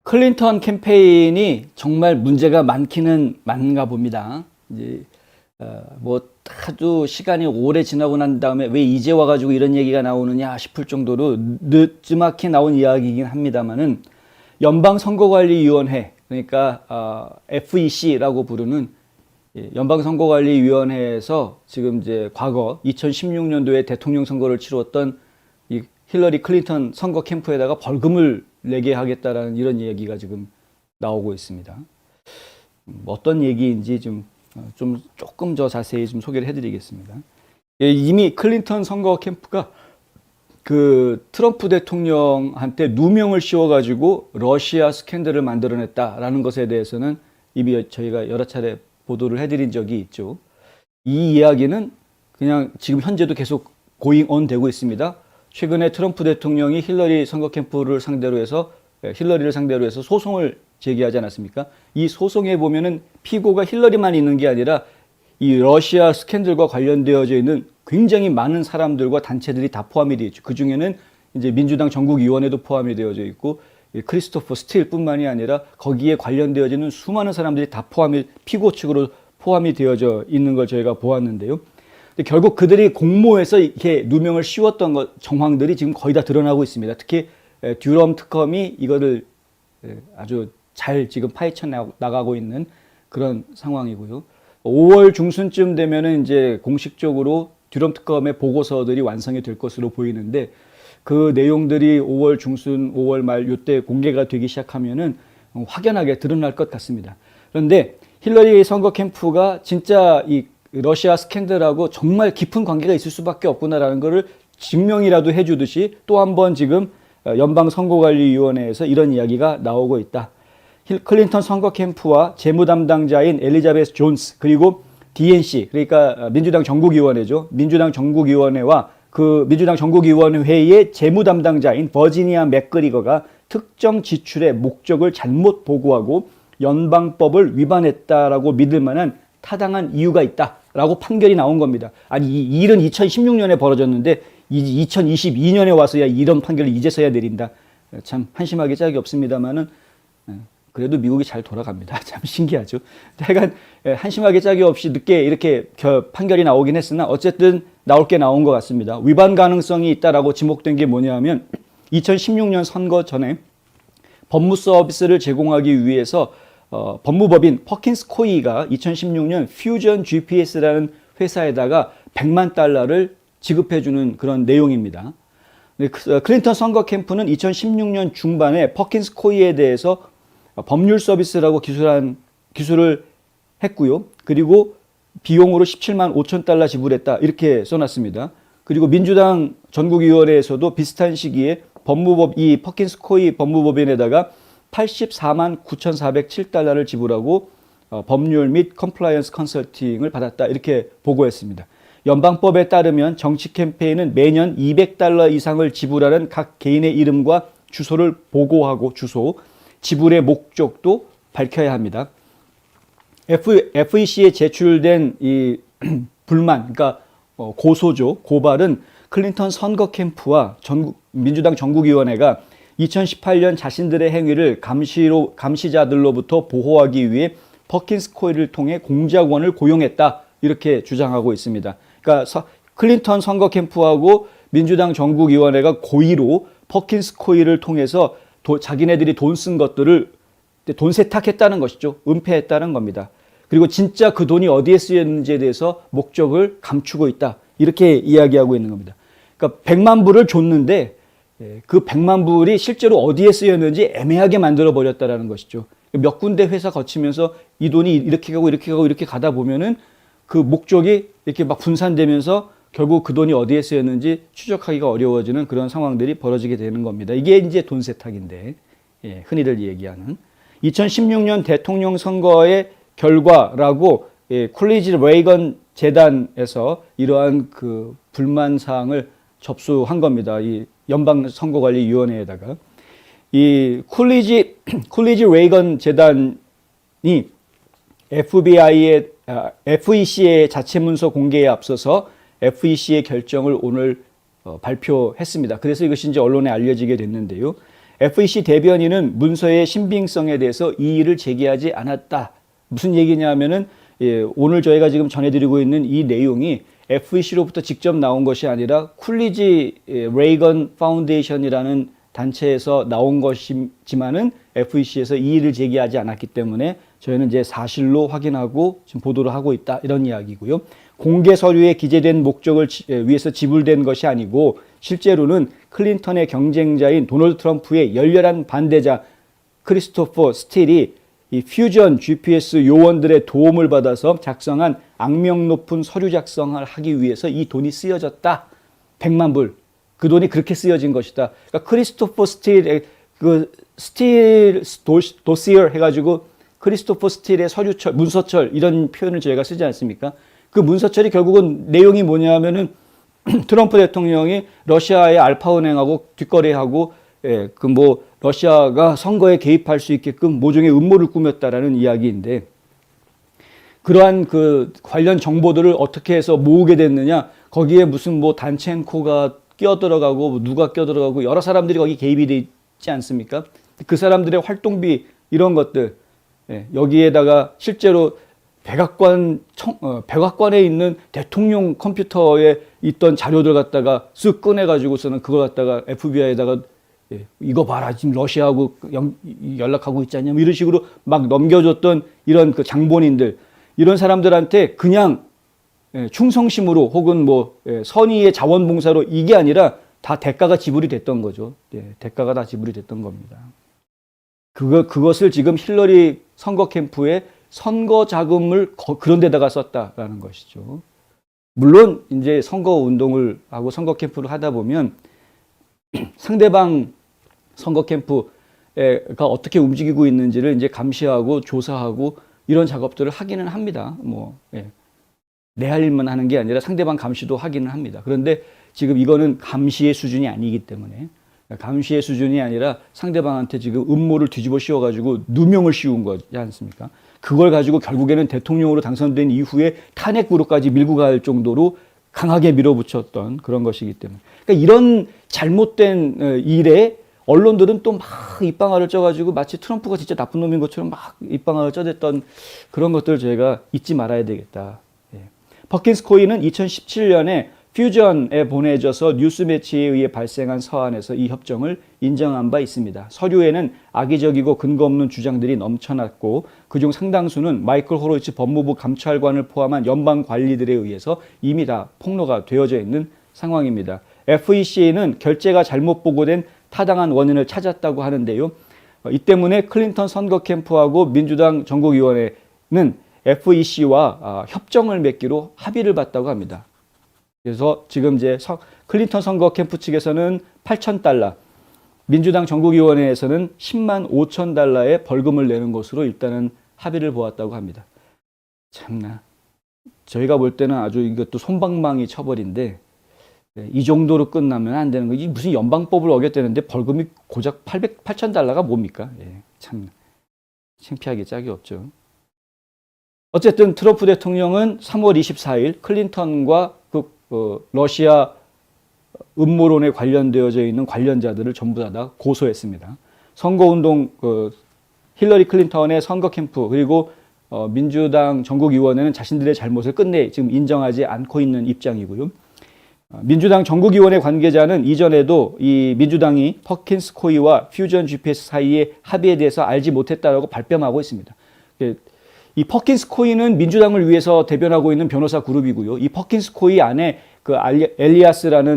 클린턴 캠페인이 정말 문제가 많기는 많은가 봅니다. 이제 뭐 아주 시간이 오래 지나고 난 다음에 왜 이제 와가지고 이런 얘기가 나오느냐 싶을 정도로 늦지막히 나온 이야기이긴 합니다만은 연방선거관리위원회, 그러니까 FEC라고 부르는 연방선거관리위원회에서 지금 이제 과거 2016년도에 대통령 선거를 치렀던 이 힐러리 클린턴 선거 캠프에다가 벌금을 내게 하겠다라는 이런 얘기가 지금 나오고 있습니다. 어떤 얘기인지 조금 더 자세히 좀 소개를 해드리겠습니다. 이미 클린턴 선거 캠프가 그 트럼프 대통령한테 누명을 씌워가지고 러시아 스캔들을 만들어냈다라는 것에 대해서는 이미 저희가 여러 차례 보도를 해드린 적이 있죠. 이 이야기는 그냥 지금 현재도 계속 고잉 온 되고 있습니다. 최근에 트럼프 대통령이 힐러리 선거 캠프를 상대로 해서 힐러리를 상대로 해서 소송을 제기하지 않았습니까? 이 소송에 보면은 피고가 힐러리만 있는 게 아니라 이 러시아 스캔들과 관련되어져 있는 굉장히 많은 사람들과 단체들이 다 포함이 되어 있죠. 그 중에는 이제 민주당 전국위원회도 포함이 되어져 있고 크리스토퍼 스틸뿐만이 아니라 거기에 관련되어지는 수많은 사람들이 다 피고 측으로 포함이 되어져 있는 걸 저희가 보았는데요. 근데 결국 그들이 공모해서 이렇게 누명을 씌웠던 정황들이 지금 거의 다 드러나고 있습니다. 특히 듀럼 특검이 이거를 아주 잘 지금 파헤쳐 나가고 있는 그런 상황이고요. 5월 중순쯤 되면은 이제 공식적으로 듀럼 특검의 보고서들이 완성이 될 것으로 보이는데 그 내용들이 5월 중순, 5월 말 이때 공개가 되기 시작하면은 확연하게 드러날 것 같습니다. 그런데 힐러리 선거 캠프가 진짜 이 러시아 스캔들하고 정말 깊은 관계가 있을 수밖에 없구나라는 것을 증명이라도 해주듯이 또 한 번 지금 연방선거관리위원회에서 이런 이야기가 나오고 있다. 클린턴 선거 캠프와 재무 담당자인 엘리자베스 존스 그리고 DNC 그러니까 민주당 전국위원회죠. 민주당 전국위원회와 그 민주당 전국위원회의 재무 담당자인 버지니아 맥그리거가 특정 지출의 목적을 잘못 보고하고 연방법을 위반했다라고 믿을 만한 타당한 이유가 있다라고 판결이 나온 겁니다. 아니 이 일은 2016년에 벌어졌는데 2022년에 와서야 이런 판결을 이제서야 내린다. 참 한심하게 짝이 없습니다만은 그래도 미국이 잘 돌아갑니다. 참 신기하죠. 하여간 한심하게 짝이 없이 늦게 이렇게 판결이 나오긴 했으나 어쨌든 나올 게 나온 것 같습니다. 위반 가능성이 있다라고 지목된 게 뭐냐면 2016년 선거 전에 법무 서비스를 제공하기 위해서 법무법인 퍼킨스 코이가 2016년 퓨전 GPS라는 회사에다가 100만 달러를 지급해주는 그런 내용입니다. 클린턴 선거 캠프는 2016년 중반에 퍼킨스 코이에 대해서 법률 서비스라고 기술을 했고요. 그리고 비용으로 17만 5천 달러 지불했다 이렇게 써놨습니다. 그리고 민주당 전국위원회에서도 비슷한 시기에 이 퍼킨스 코이 법무법인에다가 84만 9,407달러를 지불하고 법률 및 컴플라이언스 컨설팅을 받았다 이렇게 보고했습니다. 연방법에 따르면 정치 캠페인은 매년 200달러 이상을 지불하는 각 개인의 이름과 주소를 보고하고 지불의 목적도 밝혀야 합니다. FEC에 제출된 이 불만, 그러니까 고발은 클린턴 선거 캠프와 민주당 전국위원회가 2018년 자신들의 행위를 감시자들로부터 보호하기 위해 퍼킨스 코이를 통해 공작원을 고용했다 이렇게 주장하고 있습니다. 그러니까 클린턴 선거 캠프하고 민주당 전국위원회가 고의로 퍼킨스 코이를 통해서 자기네들이 돈 쓴 것들을 돈 세탁했다는 것이죠. 은폐했다는 겁니다. 그리고 진짜 그 돈이 어디에 쓰였는지에 대해서 목적을 감추고 있다. 이렇게 이야기하고 있는 겁니다. 그러니까 100만 불을 줬는데 그 100만 불이 실제로 어디에 쓰였는지 애매하게 만들어 버렸다라는 것이죠. 몇 군데 회사 거치면서 이 돈이 이렇게 가고 이렇게 가고 이렇게 가다 보면은 그 목적이 이렇게 막 분산되면서 결국 그 돈이 어디에 쓰였는지 추적하기가 어려워지는 그런 상황들이 벌어지게 되는 겁니다. 이게 이제 돈 세탁인데, 흔히들 얘기하는 2016년 대통령 선거의 결과라고 쿨리지 레이건 재단에서 이러한 그 불만 사항을 접수한 겁니다. 이 연방선거관리위원회에다가 이 쿨리지 레이건 재단이 FEC의 자체문서 공개에 앞서서 FEC의 결정을 오늘 발표했습니다. 그래서 이것이 이제 언론에 알려지게 됐는데요. FEC 대변인은 문서의 신빙성에 대해서 이의를 제기하지 않았다. 무슨 얘기냐면은 오늘 저희가 지금 전해드리고 있는 이 내용이 FEC로부터 직접 나온 것이 아니라 쿨리지 레이건 파운데이션이라는 단체에서 나온 것이지만은 FEC에서 이의를 제기하지 않았기 때문에 저희는 이제 사실로 확인하고 지금 보도를 하고 있다 이런 이야기고요. 공개 서류에 기재된 목적을 위해서 지불된 것이 아니고 실제로는 클린턴의 경쟁자인 도널드 트럼프의 열렬한 반대자 크리스토퍼 스틸이 이 퓨전 GPS 요원들의 도움을 받아서 작성한 악명 높은 서류 작성을 하기 위해서 이 돈이 쓰여졌다. 100만 불. 그 돈이 그렇게 쓰여진 것이다. 그러니까 크리스토퍼 스틸의 그 스틸 도시어 해가지고 크리스토퍼 스틸의 서류철, 문서철 이런 표현을 저희가 쓰지 않습니까? 그 문서철이 결국은 내용이 뭐냐면은 트럼프 대통령이 러시아의 알파은행하고 뒷거래하고 그 뭐 러시아가 선거에 개입할 수 있게끔 모종의 음모를 꾸몄다라는 이야기인데 그러한 그 관련 정보들을 어떻게 해서 모으게 됐느냐? 거기에 무슨 뭐 단첸코가 끼어들어가고 뭐 누가 끼어들어가고 여러 사람들이 거기 개입이 돼 있지 않습니까? 그 사람들의 활동비 이런 것들 여기에다가 실제로 백악관에 있는 대통령 컴퓨터에 있던 자료들 갖다가 쓱 꺼내가지고서는 그걸 갖다가 FBI에다가 이거 봐라 지금 러시아하고 연락하고 있지 않냐 이런 식으로 막 넘겨줬던 이런 그 장본인들 이런 사람들한테 그냥 충성심으로 혹은 뭐 선의의 자원봉사로 이게 아니라 다 대가가 지불이 됐던 거죠. 대가가 다 지불이 됐던 겁니다. 그것을 지금 힐러리 선거 캠프에 선거 자금을 그런 데다가 썼다라는 것이죠. 물론 이제 선거 운동을 하고 선거 캠프를 하다 보면 상대방 선거 캠프가 어떻게 움직이고 있는지를 이제 감시하고 조사하고 이런 작업들을 하기는 합니다. 내 할 일만 하는 게 아니라 상대방 감시도 하기는 합니다. 그런데 지금 이거는 감시의 수준이 아니기 때문에 감시의 수준이 아니라 상대방한테 지금 음모를 뒤집어 씌워가지고 누명을 씌운 거지 않습니까? 그걸 가지고 결국에는 대통령으로 당선된 이후에 탄핵 구로까지 밀고 갈 정도로 강하게 밀어붙였던 그런 것이기 때문에. 그러니까 이런 잘못된 일에 언론들은 또 막 입방아를 쪄가지고 마치 트럼프가 진짜 나쁜 놈인 것처럼 막 입방아를 쪄댔던 그런 것들을 저희가 잊지 말아야 되겠다. 퍼킨스 코이는 2017년에 퓨전에 보내져서 뉴스매치에 의해 발생한 서한에서 이 협정을 인정한 바 있습니다. 서류에는 악의적이고 근거 없는 주장들이 넘쳐났고 그중 상당수는 마이클 호로이츠 법무부 감찰관을 포함한 연방 관리들에 의해서 이미 다 폭로가 되어져 있는 상황입니다. FEC는 결제가 잘못 보고된 타당한 원인을 찾았다고 하는데요. 이 때문에 클린턴 선거 캠프하고 민주당 전국위원회는 FEC와 협정을 맺기로 합의를 봤다고 합니다. 그래서 지금 이제 클린턴 선거 캠프 측에서는 $8,000, 민주당 전국위원회에서는 10만 5천 달러의 벌금을 내는 것으로 일단은 합의를 보았다고 합니다. 참나, 저희가 볼 때는 아주 이것도 솜방망이 처벌인데 이 정도로 끝나면 안 되는 거지. 무슨 연방법을 어겼다는데 벌금이 고작 $8,000가 뭡니까? 참 창피하게 짝이 없죠. 어쨌든 트럼프 대통령은 3월 24일 클린턴과 러시아 음모론에 관련되어져 있는 관련자들을 전부 다 고소했습니다. 선거운동 힐러리 클린턴의 선거 캠프 그리고 민주당 전국위원회는 자신들의 잘못을 끝내 지금 인정하지 않고 있는 입장이고요. 민주당 전국위원회 관계자는 이전에도 이 민주당이 퍼킨스 코이와 퓨전 GPS 사이의 합의에 대해서 알지 못했다라고 발뺌하고 있습니다. 이 퍼킨스 코이는 민주당을 위해서 대변하고 있는 변호사 그룹이고요. 이 퍼킨스 코이 안에 그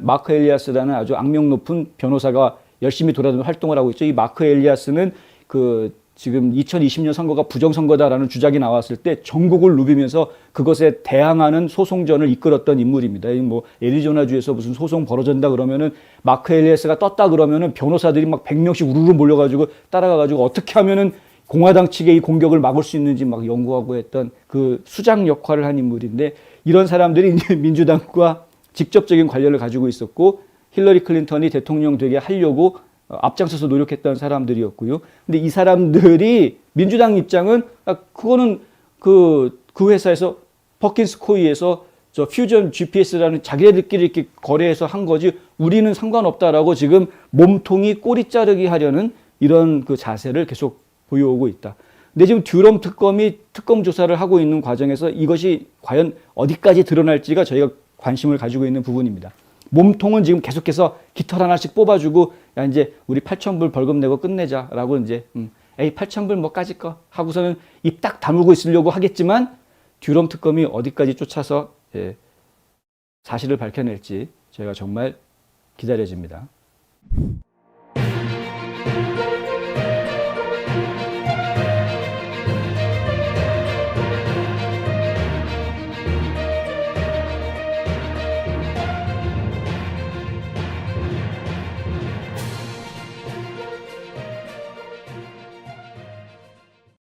마크 엘리아스라는 아주 악명 높은 변호사가 열심히 돌아다니는 활동을 하고 있죠. 이 마크 엘리아스는 지금 2020년 선거가 부정선거다라는 주장이 나왔을 때 전국을 누비면서 그것에 대항하는 소송전을 이끌었던 인물입니다. 뭐 애리조나주에서 무슨 소송 벌어진다 그러면은 마크 엘리아스가 떴다 그러면은 변호사들이 막 100명씩 우르르 몰려가지고 따라가가지고 어떻게 하면은 공화당 측의 이 공격을 막을 수 있는지 막 연구하고 했던 그 수장 역할을 한 인물인데 이런 사람들이 이제 민주당과 직접적인 관련을 가지고 있었고 힐러리 클린턴이 대통령 되게 하려고 앞장서서 노력했던 사람들이었고요. 근데 이 사람들이 민주당 입장은 그거는 그 회사에서 퍼킨스 코이에서 저 퓨전 GPS라는 자기네들끼리 이렇게 거래해서 한 거지 우리는 상관없다라고 지금 몸통이 꼬리 자르기 하려는 이런 그 자세를 계속 보여오고 있다. 근데 지금 듀럼 특검이 특검 조사를 하고 있는 과정에서 이것이 과연 어디까지 드러날지가 저희가 관심을 가지고 있는 부분입니다. 몸통은 지금 계속해서 깃털 하나씩 뽑아주고 야 이제 우리 8,000불 벌금 내고 끝내자라고 이제 에이 8,000불 뭐 까짓 거 하고서는 입 딱 다물고 있으려고 하겠지만 듀럼 특검이 어디까지 쫓아서 사실을 밝혀낼지 저희가 정말 기다려집니다.